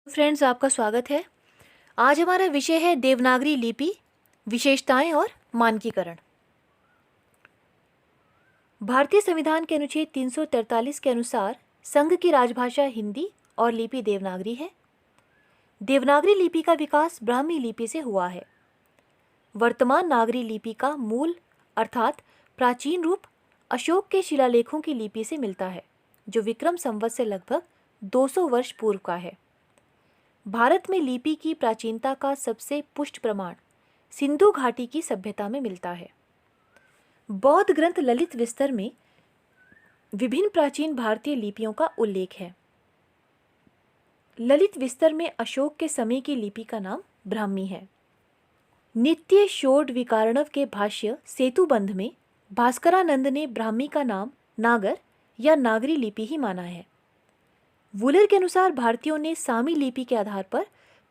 Friends, आपका स्वागत है। आज हमारा विषय है देवनागरी लिपि, विशेषताएं और मानकीकरण। भारतीय संविधान के अनुच्छेद 343 के अनुसार संघ की राजभाषा हिंदी और लिपि देवनागरी है। देवनागरी लिपि का विकास ब्राह्मी लिपि से हुआ है। वर्तमान नागरी लिपि का मूल अर्थात प्राचीन रूप अशोक के शिलालेखों की लिपि से मिलता है, जो विक्रम संवत से लगभग 200 वर्ष पूर्व का है। भारत में लिपि की प्राचीनता का सबसे पुष्ट प्रमाण सिंधु घाटी की सभ्यता में मिलता है। बौद्ध ग्रंथ ललित विस्तर में विभिन्न प्राचीन भारतीय लिपियों का उल्लेख है। ललित विस्तर में अशोक के समय की लिपि का नाम ब्राह्मी है। नित्य षोड विकारणव के भाष्य सेतुबंध में भास्करानंद ने ब्राह्मी का नाम नागर या नागरी लिपि ही माना है। वुलर के अनुसार भारतीयों ने सामी लिपि के आधार पर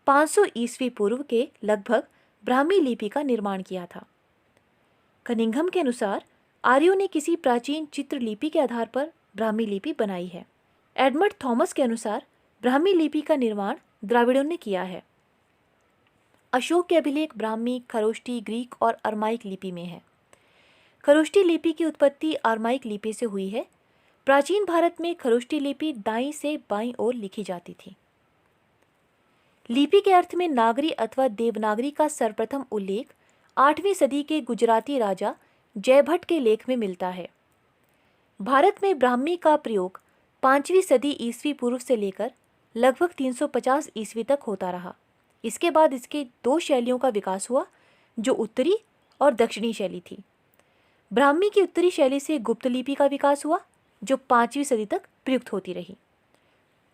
500 ईस्वी पूर्व के लगभग ब्राह्मी लिपि का निर्माण किया था। कनिंघम के अनुसार आर्यों ने किसी प्राचीन चित्र लिपि के आधार पर ब्राह्मी लिपि बनाई है। एडमंड थॉमस के अनुसार ब्राह्मी लिपि का निर्माण द्राविड़ों ने किया है। अशोक के अभिलेख ब्राह्मी, खरोष्टी, ग्रीक और अरमाइक लिपि में है। खरोष्टी लिपि की उत्पत्ति अरमाइक लिपि से हुई है। प्राचीन भारत में खरोष्टी लिपि दाईं से बाईं ओर लिखी जाती थी। लिपि के अर्थ में नागरी अथवा देवनागरी का सर्वप्रथम उल्लेख 8वीं सदी के गुजराती राजा जयभट्ट के लेख में मिलता है। भारत में ब्राह्मी का प्रयोग 5वीं सदी ईस्वी पूर्व से लेकर लगभग 350 ईस्वी तक होता रहा। इसके बाद इसके दो शैलियों का विकास हुआ, जो उत्तरी और दक्षिणी शैली थी। ब्राह्मी की उत्तरी शैली से गुप्त लिपि का विकास हुआ, जो 5वीं सदी तक प्रयुक्त होती रही।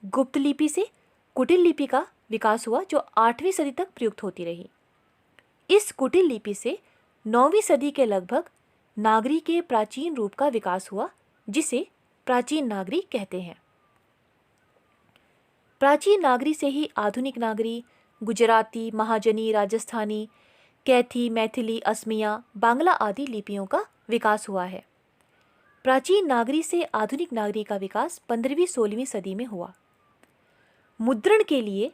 गुप्त लिपि से कुटिल लिपि का विकास हुआ, जो 8वीं सदी तक प्रयुक्त होती रही। इस कुटिल लिपि से 9वीं सदी के लगभग नागरी के प्राचीन रूप का विकास हुआ, जिसे प्राचीन नागरी कहते हैं। प्राचीन नागरी से ही आधुनिक नागरी, गुजराती, महाजनी, राजस्थानी, कैथी, मैथिली, असमिया, बांग्ला आदि लिपियों का विकास हुआ है। प्राचीन नागरी से आधुनिक नागरी का विकास 15वीं-16वीं सदी में हुआ। मुद्रण के लिए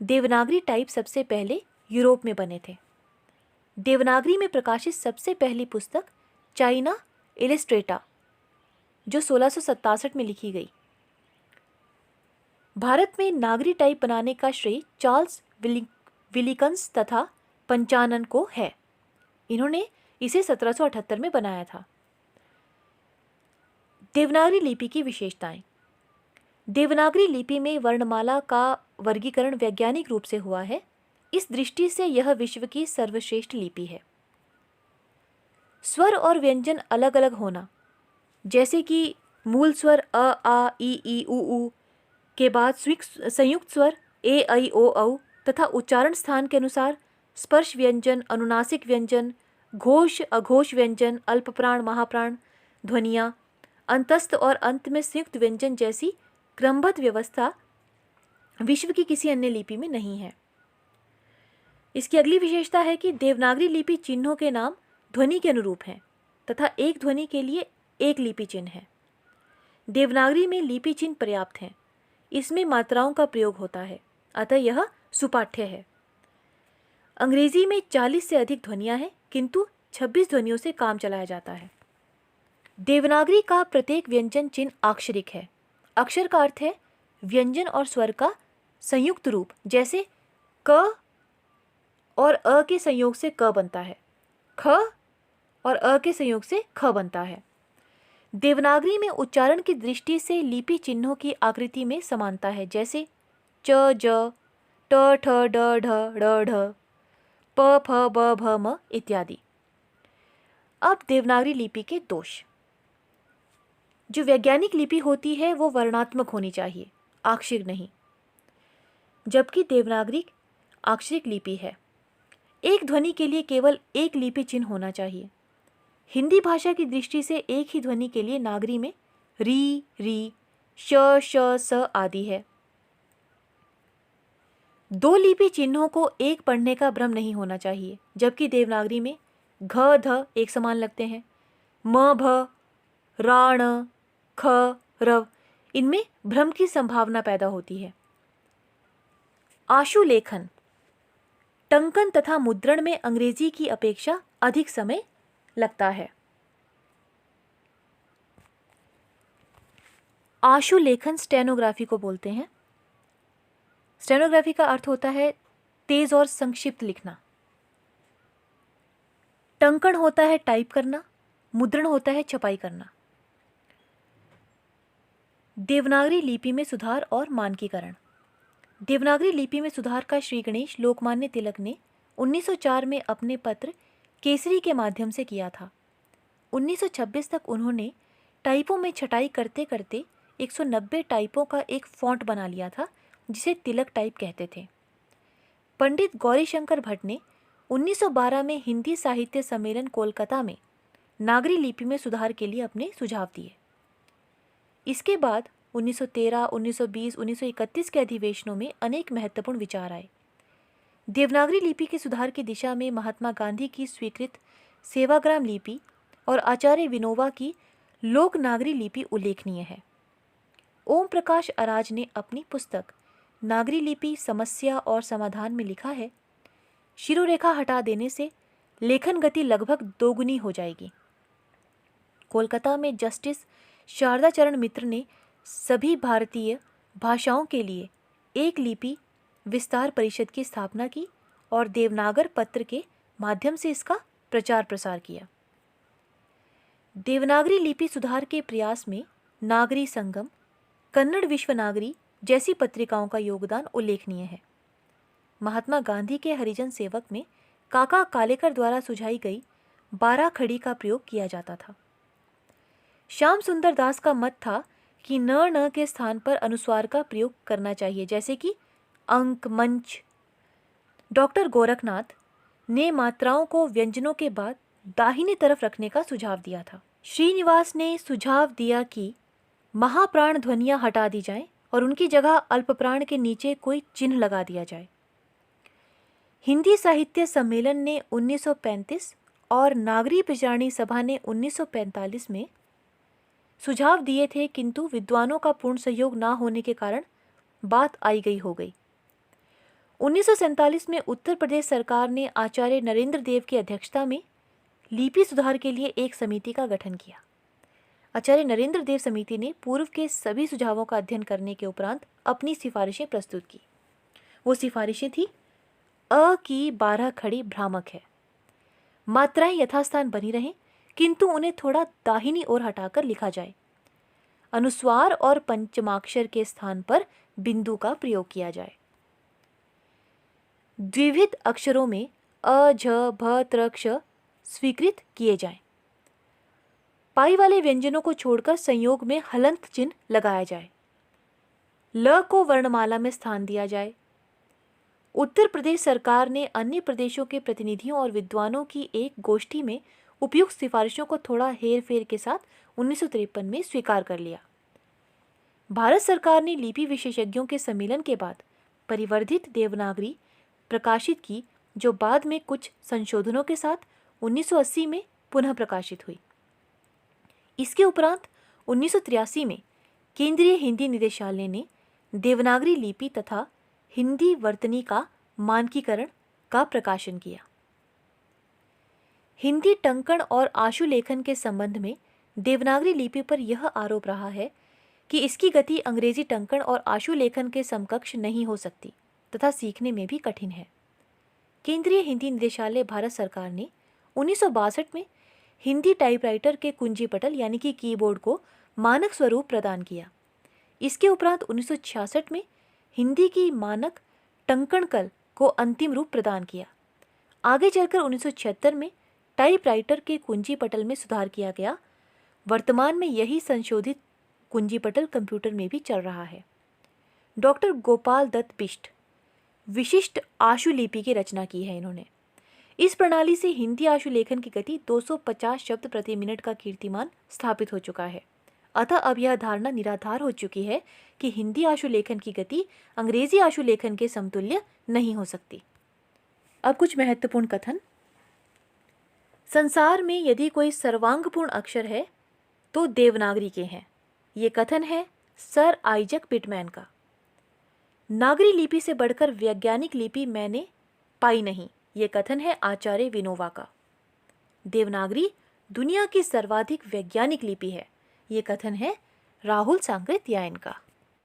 देवनागरी टाइप सबसे पहले यूरोप में बने थे। देवनागरी में प्रकाशित सबसे पहली पुस्तक चाइना इलिस्ट्रेटा, जो 1667 में लिखी गई। भारत में नागरी टाइप बनाने का श्रेय चार्ल्स विलिकंस तथा पंचानन को है। इन्होंने इसे 1778 में बनाया था। देवनागरी लिपि की विशेषताएं। देवनागरी लिपि में वर्णमाला का वर्गीकरण वैज्ञानिक रूप से हुआ है। इस दृष्टि से यह विश्व की सर्वश्रेष्ठ लिपि है। स्वर और व्यंजन अलग अलग होना, जैसे कि मूल स्वर अ, आ, ई, उ के बाद संयुक्त स्वर ए, ऐ, ओ, औ तथा उच्चारण स्थान के अनुसार स्पर्श व्यंजन, अनुनासिक व्यंजन, घोष अघोष व्यंजन, अल्पप्राण महाप्राण ध्वनियाँ, अंतस्थ और अंत में संयुक्त व्यंजन जैसी क्रमबद्ध व्यवस्था विश्व की किसी अन्य लिपि में नहीं है। इसकी अगली विशेषता है कि देवनागरी लिपि चिन्हों के नाम ध्वनि के अनुरूप हैं तथा एक ध्वनि के लिए एक लिपि चिन्ह है। देवनागरी में लिपि चिन्ह पर्याप्त हैं। इसमें मात्राओं का प्रयोग होता है, अतः यह सुपाठ्य है। अंग्रेजी में 40 से अधिक ध्वनियाँ हैं, किंतु 26 ध्वनियों से काम चलाया जाता है। देवनागरी का प्रत्येक व्यंजन चिन्ह अक्षरिक है। अक्षर का अर्थ है व्यंजन और स्वर का संयुक्त रूप, जैसे क और अ के संयोग से क बनता है, ख और अ के संयोग से ख बनता है। देवनागरी में उच्चारण की दृष्टि से लिपि चिन्हों की आकृति में समानता है, जैसे च, ज, ट, ठ, ड, ढ, ड़, ढ, प, फ, ब, भ, म इत्यादि। अब देवनागरी लिपि के दोष। जो वैज्ञानिक लिपि होती है वो वर्णात्मक होनी चाहिए, अक्षरिक नहीं, जबकि देवनागरी अक्षरिक लिपि है। एक ध्वनि के लिए केवल एक लिपि चिन्ह होना चाहिए। हिंदी भाषा की दृष्टि से एक ही ध्वनि के लिए नागरी में री, री, श, श, स आदि है। दो लिपि चिन्हों को एक पढ़ने का भ्रम नहीं होना चाहिए, जबकि देवनागरी में घ, ध एक समान लगते हैं। म, भ, राण, ख, रव इनमें भ्रम की संभावना पैदा होती है। आशुलेखन, टंकन तथा मुद्रण में अंग्रेजी की अपेक्षा अधिक समय लगता है। आशुलेखन स्टेनोग्राफी को बोलते हैं। स्टेनोग्राफी का अर्थ होता है तेज और संक्षिप्त लिखना। टंकण होता है टाइप करना, मुद्रण होता है छपाई करना। देवनागरी लिपि में सुधार और मानकीकरण। देवनागरी लिपि में सुधार का श्री गणेश लोकमान्य तिलक ने 1904 में अपने पत्र केसरी के माध्यम से किया था। 1926 तक उन्होंने टाइपों में छटाई करते करते 190 टाइपों का एक फॉन्ट बना लिया था, जिसे तिलक टाइप कहते थे। पंडित गौरीशंकर भट्ट ने 1912 में हिंदी साहित्य सम्मेलन कोलकाता में नागरी लिपि में सुधार के लिए अपने सुझाव दिए। इसके बाद 1913, 1920, 1931 के अधिवेशनों में अनेक महत्वपूर्ण विचार आए। देवनागरी लिपि के सुधार की दिशा में महात्मा गांधी की स्वीकृत सेवाग्राम लिपि और आचार्य विनोबा की लोकनागरी लिपि उल्लेखनीय है। ओम प्रकाश अराज ने अपनी पुस्तक नागरी लिपि समस्या और समाधान में लिखा है, शिरोरेखा हटा देने से लेखन गति लगभग दोगुनी हो जाएगी। कोलकाता में जस्टिस शारदा चरण मित्र ने सभी भारतीय भाषाओं के लिए एक लिपि विस्तार परिषद की स्थापना की और देवनागर पत्र के माध्यम से इसका प्रचार प्रसार किया। देवनागरी लिपि सुधार के प्रयास में नागरी संगम, कन्नड़ विश्वनागरी जैसी पत्रिकाओं का योगदान उल्लेखनीय है। महात्मा गांधी के हरिजन सेवक में काका कालेकर द्वारा सुझाई गई 12 खड़ी का प्रयोग किया जाता था। श्याम सुंदर दास का मत था कि न के स्थान पर अनुस्वार का प्रयोग करना चाहिए, जैसे कि अंक, मंच। डॉक्टर गोरखनाथ ने मात्राओं को व्यंजनों के बाद दाहिनी तरफ रखने का सुझाव दिया था। श्रीनिवास ने सुझाव दिया कि महाप्राण ध्वनियां हटा दी जाएं और उनकी जगह अल्पप्राण के नीचे कोई चिन्ह लगा दिया जाए। हिंदी साहित्य सम्मेलन ने 1935 और नागरी प्रचारणी सभा ने 1945 में सुझाव दिए थे, किंतु विद्वानों का पूर्ण सहयोग ना होने के कारण बात आई गई हो गई। 1947 में उत्तर प्रदेश सरकार ने आचार्य नरेंद्र देव की अध्यक्षता में लिपि सुधार के लिए एक समिति का गठन किया। आचार्य नरेंद्र देव समिति ने पूर्व के सभी सुझावों का अध्ययन करने के उपरांत अपनी सिफारिशें प्रस्तुत की। वो सिफारिशें थी: अ की 12 खड़ी भ्रामक है, मात्राएं यथास्थान बनी रहें किंतु उन्हें थोड़ा दाहिनी ओर हटाकर लिखा जाए। अनुस्वार और पंचमाक्षर के स्थान पर बिंदु का प्रयोग किया जाए। द्विविध अक्षरों में अ, झ, भ, त्र, क्ष स्वीकृत किए जाएं। पाई वाले व्यंजनों को छोड़कर संयोग में हलंत चिन्ह लगाया जाए। ल को वर्णमाला में स्थान दिया जाए। उत्तर प्रदेश सरकार ने अन्य प्रदेशों के प्रतिनिधियों और विद्वानों की एक गोष्ठी में उपयुक्त सिफारिशों को थोड़ा हेर फेर के साथ 1953 में स्वीकार कर लिया। भारत सरकार ने लिपि विशेषज्ञों के सम्मेलन के बाद परिवर्धित देवनागरी प्रकाशित की, जो बाद में कुछ संशोधनों के साथ 1980 में पुनः प्रकाशित हुई। इसके उपरांत 1983 में केंद्रीय हिंदी निदेशालय ने देवनागरी लिपि तथा हिंदी वर्तनी का मानकीकरण का प्रकाशन किया। हिंदी टंकण और आशुलेखन के संबंध में देवनागरी लिपि पर यह आरोप रहा है कि इसकी गति अंग्रेजी टंकण और आशुलेखन के समकक्ष नहीं हो सकती तथा सीखने में भी कठिन है। केंद्रीय हिंदी निदेशालय भारत सरकार ने 1962 में हिंदी टाइपराइटर के कुंजी पटल यानी कि कीबोर्ड को मानक स्वरूप प्रदान किया। इसके उपरांत 1966 में हिंदी की मानक टंकणकल को अंतिम रूप प्रदान किया। आगे चलकर 1976 में टाइपराइटर के कुंजी पटल में सुधार किया गया। वर्तमान में यही संशोधित कुंजी पटल कंप्यूटर में भी चल रहा है। डॉक्टर गोपाल दत्त बिष्ट विशिष्ट आशुलिपि की रचना की है इन्होंने। इस प्रणाली से हिंदी आशुलेखन की गति 250 शब्द प्रति मिनट का कीर्तिमान स्थापित हो चुका है। अतः अब यह धारणा निराधार हो चुकी है कि हिंदी आशुलेखन की गति अंग्रेजी आशुलेखन के समतुल्य नहीं हो सकती। अब कुछ महत्वपूर्ण कथन। संसार में यदि कोई सर्वांगपूर्ण अक्षर है तो देवनागरी के हैं। ये कथन है सर आइजक पिटमैन का। नागरी लिपि से बढ़कर वैज्ञानिक लिपि मैंने पाई नहीं, ये कथन है आचार्य विनोबा का। देवनागरी दुनिया की सर्वाधिक वैज्ञानिक लिपि है, ये कथन है राहुल सांकृत्यायन का।